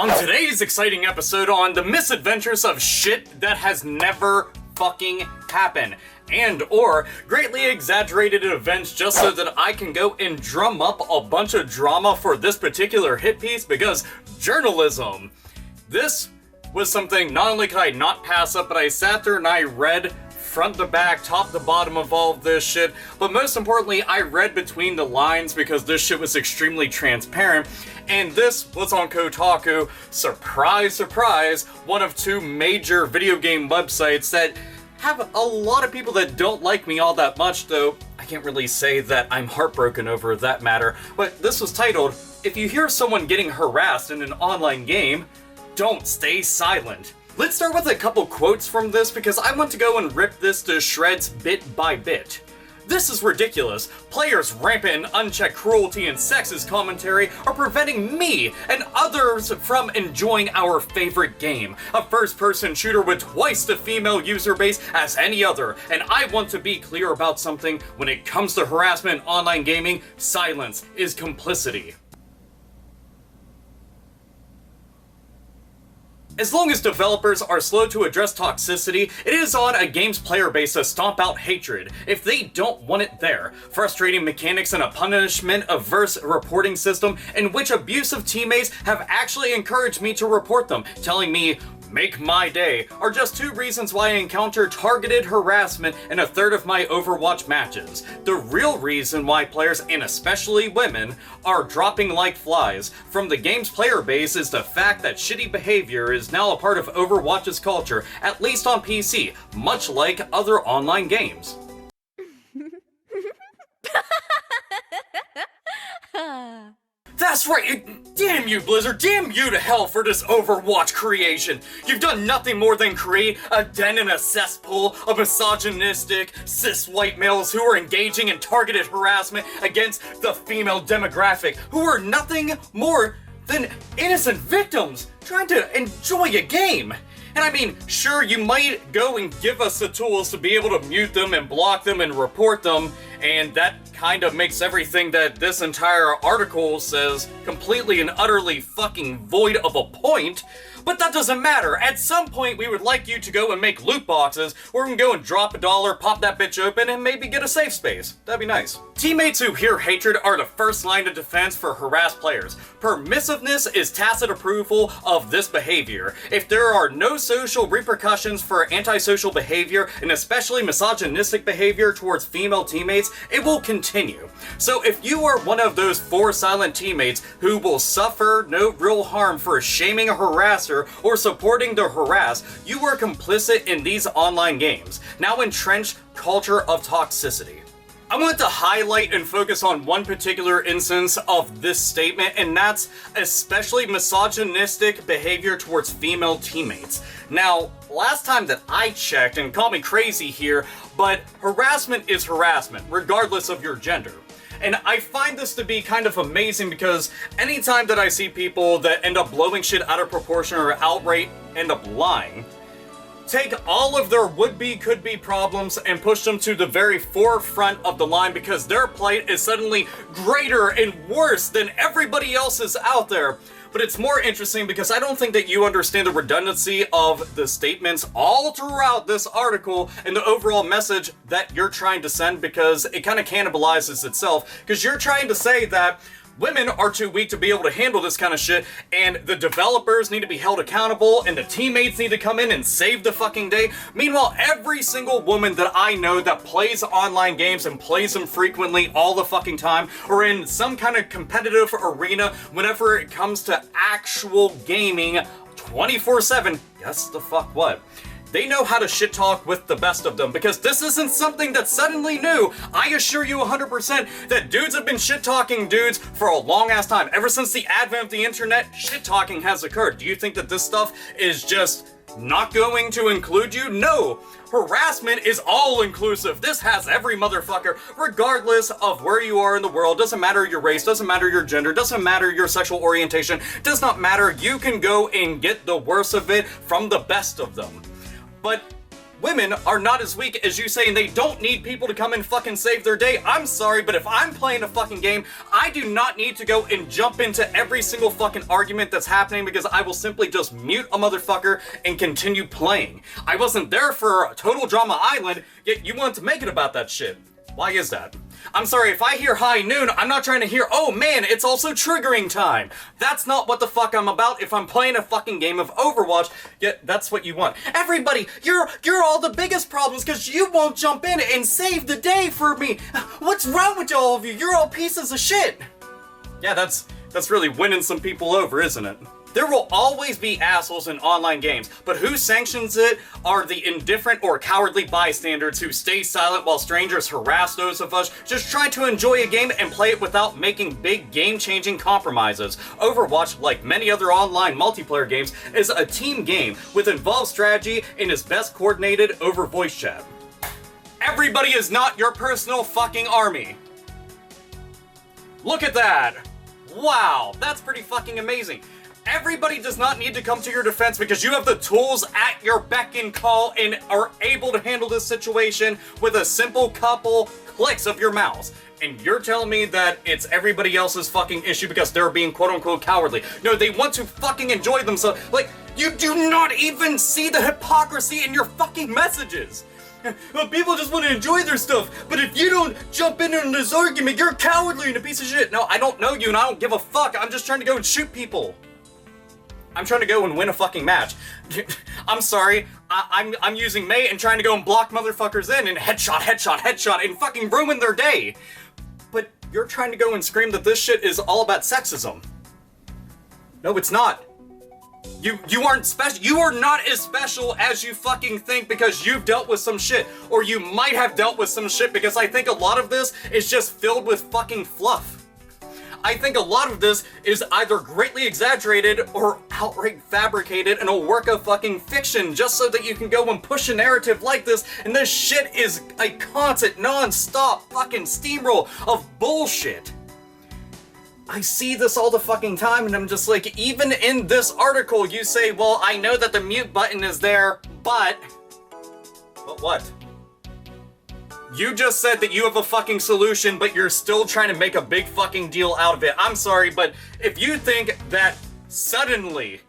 On today's exciting episode on the misadventures of shit that has never fucking happened, and or greatly exaggerated events just so that I can go and drum up a bunch of drama for this particular hit piece, because journalism. This was something not only could I not pass up, but I sat there and I read front to back, top to bottom of all of this shit, but most importantly, I read between the lines because this shit was extremely transparent, and this was on Kotaku. Surprise, surprise, one of two major video game websites that have a lot of people that don't like me all that much, though I can't really say that I'm heartbroken over that matter, but this was titled, "If you hear someone getting harassed in an online game, don't stay silent." Let's start with a couple quotes from this because I want to go and rip this to shreds bit by bit. "This is ridiculous. Players' rampant and unchecked cruelty and sexist commentary are preventing me and others from enjoying our favorite game. A first-person shooter with twice the female user base as any other. And I want to be clear about something. When it comes to harassment in online gaming, silence is complicity." As long as developers are slow to address toxicity, it is on a game's player base to stomp out hatred if they don't want it there. Frustrating mechanics and a punishment-averse reporting system in which abusive teammates have actually encouraged me to report them, telling me, "Make my day," are just two reasons why I encounter targeted harassment in a third of my Overwatch matches. The real reason why players, and especially women, are dropping like flies from the game's player base is the fact that shitty behavior is now a part of Overwatch's culture, at least on PC, much like other online games. That's right! Damn you, Blizzard! Damn you to hell for this Overwatch creation! You've done nothing more than create a den and a cesspool of misogynistic, cis-white males who are engaging in targeted harassment against the female demographic, who are nothing more than innocent victims trying to enjoy a game. And I mean, sure, you might go and give us the tools to be able to mute them and block them and report them, and that kind of makes everything that this entire article says completely and utterly fucking void of a point. But that doesn't matter. At some point, we would like you to go and make loot boxes where we can go and drop $1, pop that bitch open, and maybe get a safe space. That'd be nice. Teammates who hear hatred are the first line of defense for harassed players. Permissiveness is tacit approval of this behavior. If there are no social repercussions for antisocial behavior, and especially misogynistic behavior towards female teammates, it will continue. So if you are one of those 4 silent teammates who will suffer no real harm for shaming a harasser or supporting the harassed, you are complicit in these online games, now entrenched culture of toxicity. I want to highlight and focus on one particular instance of this statement, and that's especially misogynistic behavior towards female teammates. Now, last time that I checked, and call me crazy here, but harassment is harassment, regardless of your gender. And I find this to be kind of amazing because anytime that I see people that end up blowing shit out of proportion or outright end up lying, take all of their would-be, could-be problems and push them to the very forefront of the line because their plight is suddenly greater and worse than everybody else's out there. But it's more interesting because I don't think that you understand the redundancy of the statements all throughout this article and the overall message that you're trying to send, because it kind of cannibalizes itself, because you're trying to say that women are too weak to be able to handle this kind of shit, and the developers need to be held accountable, and the teammates need to come in and save the fucking day. Meanwhile, every single woman that I know that plays online games and plays them frequently all the fucking time, or in some kind of competitive arena whenever it comes to actual gaming 24/7, guess the fuck what? They know how to shit talk with the best of them, because this isn't something that's suddenly new. I assure you 100% that dudes have been shit talking dudes for a long ass time. Ever since the advent of the internet, shit talking has occurred. Do you think that this stuff is just not going to include you? No. Harassment is all inclusive. This has every motherfucker, regardless of where you are in the world. Doesn't matter your race, doesn't matter your gender, doesn't matter your sexual orientation, does not matter. You can go and get the worst of it from the best of them. But women are not as weak as you say, and they don't need people to come and fucking save their day. I'm sorry, but if I'm playing a fucking game, I do not need to go and jump into every single fucking argument that's happening, because I will simply just mute a motherfucker and continue playing. I wasn't there for Total Drama Island, yet you want to make it about that shit. Why is that? I'm sorry, if I hear high noon, I'm not trying to hear, oh man, it's also triggering time. That's not what the fuck I'm about if I'm playing a fucking game of Overwatch, yet that's what you want. Everybody, you're all the biggest problems because you won't jump in and save the day for me. What's wrong with all of you? You're all pieces of shit. Yeah, that's really winning some people over, isn't it? There will always be assholes in online games, but who sanctions it are the indifferent or cowardly bystanders who stay silent while strangers harass those of us just trying to enjoy a game and play it without making big game-changing compromises. Overwatch, like many other online multiplayer games, is a team game with involved strategy and is best coordinated over voice chat. Everybody is not your personal fucking army. Look at that! Wow, that's pretty fucking amazing. Everybody does not need to come to your defense because you have the tools at your beck and call and are able to handle this situation with a simple couple clicks of your mouse. And you're telling me that it's everybody else's fucking issue because they're being quote-unquote cowardly. No, they want to fucking enjoy themselves. Like, you do not even see the hypocrisy in your fucking messages. Well, people just want to enjoy their stuff, but if you don't jump in on this argument, you're cowardly and a piece of shit. No, I don't know you and I don't give a fuck. I'm just trying to go and shoot people. I'm trying to go and win a fucking match. I'm sorry, I'm using Mei and trying to go and block motherfuckers in and headshot, and fucking ruin their day. But you're trying to go and scream that this shit is all about sexism. No, it's not. You aren't special. You are not as special as you fucking think because you've dealt with some shit. Or you might have dealt with some shit because I think a lot of this is just filled with fucking fluff. I think a lot of this is either greatly exaggerated or outright fabricated in a work of fucking fiction just so that you can go and push a narrative like this, and this shit is a constant, non-stop fucking steamroll of bullshit. I see this all the fucking time and I'm just like, even in this article you say, well, I know that the mute button is there, but what? You just said that you have a fucking solution, but you're still trying to make a big fucking deal out of it. I'm sorry, but if you think that suddenly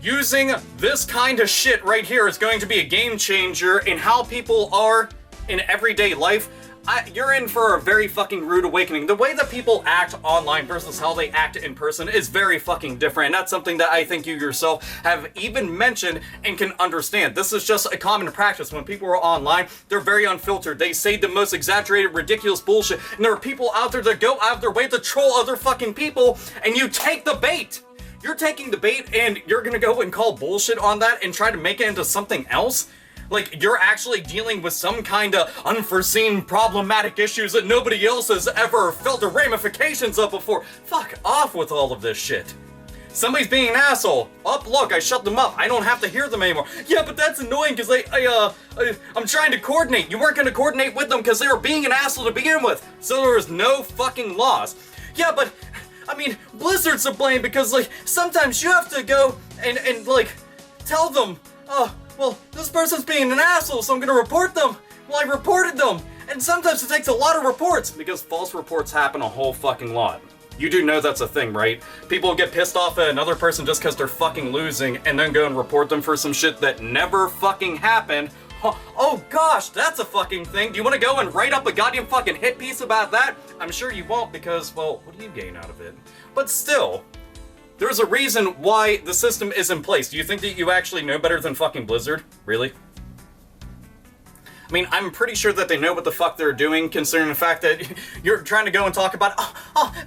using this kind of shit right here is going to be a game changer in how people are in everyday life, you're in for a very fucking rude awakening. The way that people act online versus how they act in person is very fucking different, and that's something that I think you yourself have even mentioned and can understand. This is just a common practice. When people are online, they're very unfiltered. They say the most exaggerated, ridiculous bullshit, and there are people out there that go out of their way to troll other fucking people, and you take the bait. You're taking the bait, and you're gonna go and call bullshit on that and try to make it into something else? Like, you're actually dealing with some kind of unforeseen problematic issues that nobody else has ever felt the ramifications of before. Fuck off with all of this shit. Somebody's being an asshole. Look, I shut them up. I don't have to hear them anymore. Yeah, but that's annoying because I'm trying to coordinate. You weren't going to coordinate with them because they were being an asshole to begin with. So there was no fucking loss. Yeah, but, I mean, Blizzard's to blame because, like, sometimes you have to go and like, tell them, well, this person's being an asshole, so I'm gonna report them. Well, I reported them. And sometimes it takes a lot of reports because false reports happen a whole fucking lot. You do know that's a thing, right? People get pissed off at another person just because they're fucking losing and then go and report them for some shit that never fucking happened. Oh gosh, that's a fucking thing. Do you want to go and write up a goddamn fucking hit piece about that? I'm sure you won't because, well, what do you gain out of it? But still, there's a reason why the system is in place. Do you think that you actually know better than fucking Blizzard? Really? I mean, I'm pretty sure that they know what the fuck they're doing, considering the fact that you're trying to go and talk about,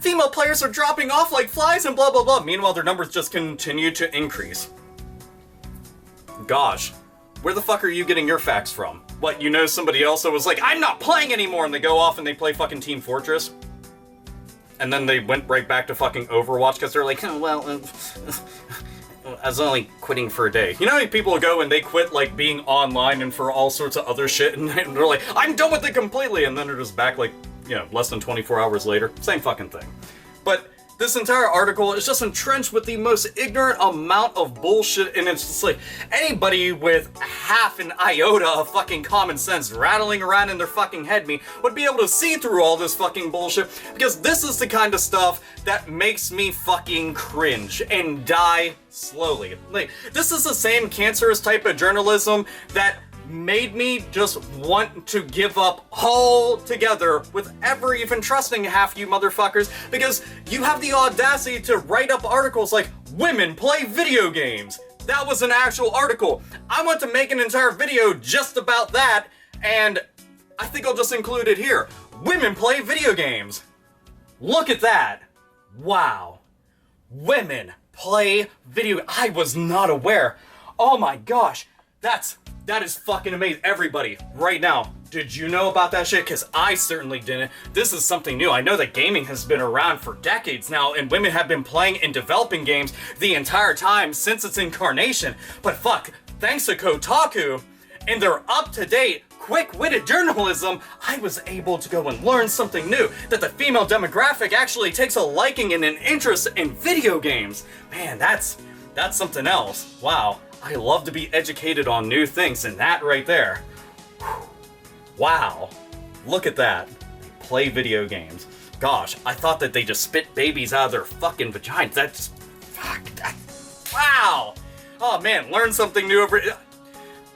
female players are dropping off like flies and blah blah blah. Meanwhile, their numbers just continue to increase. Gosh, where the fuck are you getting your facts from? What, you know somebody else that was like, I'm not playing anymore, and they go off and they play fucking Team Fortress? And then they went right back to fucking Overwatch because they're like, I was only quitting for a day. You know how many people go and they quit, like, being online and for all sorts of other shit, and they're like, I'm done with it completely, and then they're just back, like, you know, less than 24 hours later. Same fucking thing. But This entire article is just entrenched with the most ignorant amount of bullshit, and it's just like anybody with half an iota of fucking common sense rattling around in their fucking head me would be able to see through all this fucking bullshit, because this is the kind of stuff that makes me fucking cringe and die slowly. Like, this is the same cancerous type of journalism that made me just want to give up altogether with ever even trusting half you motherfuckers, because you have the audacity to write up articles like "Women play video games." That was an actual article. I want to make an entire video just about that, and I think I'll just include it here. Women play video games. Look at that. Wow. Women play video. I was not aware. Oh my gosh. That is fucking amazing. Everybody, right now, did you know about that shit? Because I certainly didn't. This is something new. I know that gaming has been around for decades now, and women have been playing and developing games the entire time since its incarnation. But fuck, thanks to Kotaku and their up-to-date, quick-witted journalism, I was able to go and learn something new. That the female demographic actually takes a liking and an interest in video games. Man, that's something else. Wow. I love to be educated on new things, and that right there. Wow. Look at that. They play video games. Gosh, I thought that they just spit babies out of their fucking vaginas. That's... Fuck. Wow. Oh man, learn something new over...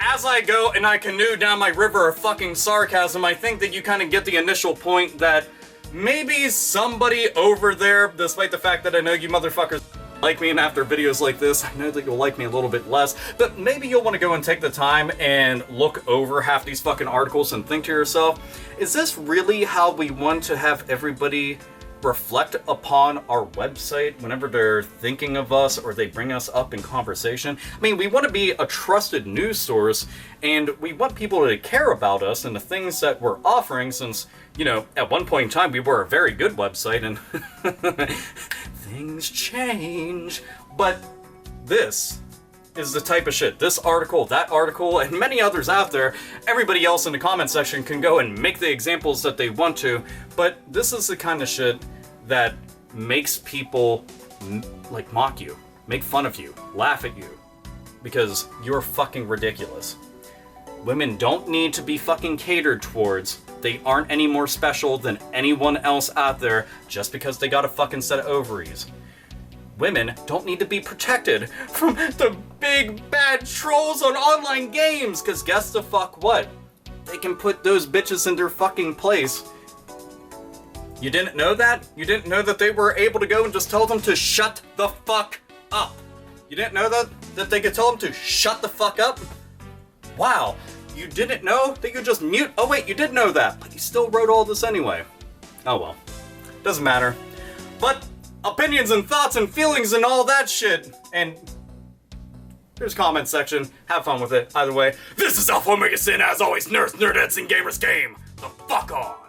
As I go and I canoe down my river of fucking sarcasm, I think that you kind of get the initial point that maybe somebody over there, despite the fact that I know you motherfuckers like me, and after videos like this, I know that you'll like me a little bit less, but maybe you'll want to go and take the time and look over half these fucking articles and think to yourself, is this really how we want to have everybody reflect upon our website whenever they're thinking of us or they bring us up in conversation? I mean, we want to be a trusted news source, and we want people to care about us and the things that we're offering, since, you know, at one point in time we were a very good website, and things change. But this is the type of shit, this article, that article, and many others out there, everybody else in the comment section can go and make the examples that they want to, but this is the kind of shit that makes people like mock you, make fun of you, laugh at you, because you're fucking ridiculous. Women don't need to be fucking catered towards. They aren't any more special than anyone else out there just because they got a fucking set of ovaries. Women don't need to be protected from the big bad trolls on online games, because guess the fuck what? They can put those bitches in their fucking place. You didn't know that? You didn't know that they were able to go and just tell them to shut the fuck up? You didn't know that they could tell them to shut the fuck up? Wow. You didn't know that you just mute? Oh wait, you did know that, but you still wrote all this anyway. Oh well. Doesn't matter. But opinions and thoughts and feelings and all that shit. And there's comment section. Have fun with it. Either way, this is AlphaOmegaSin, as always, nerds, nerdettes, and gamers game. The fuck on.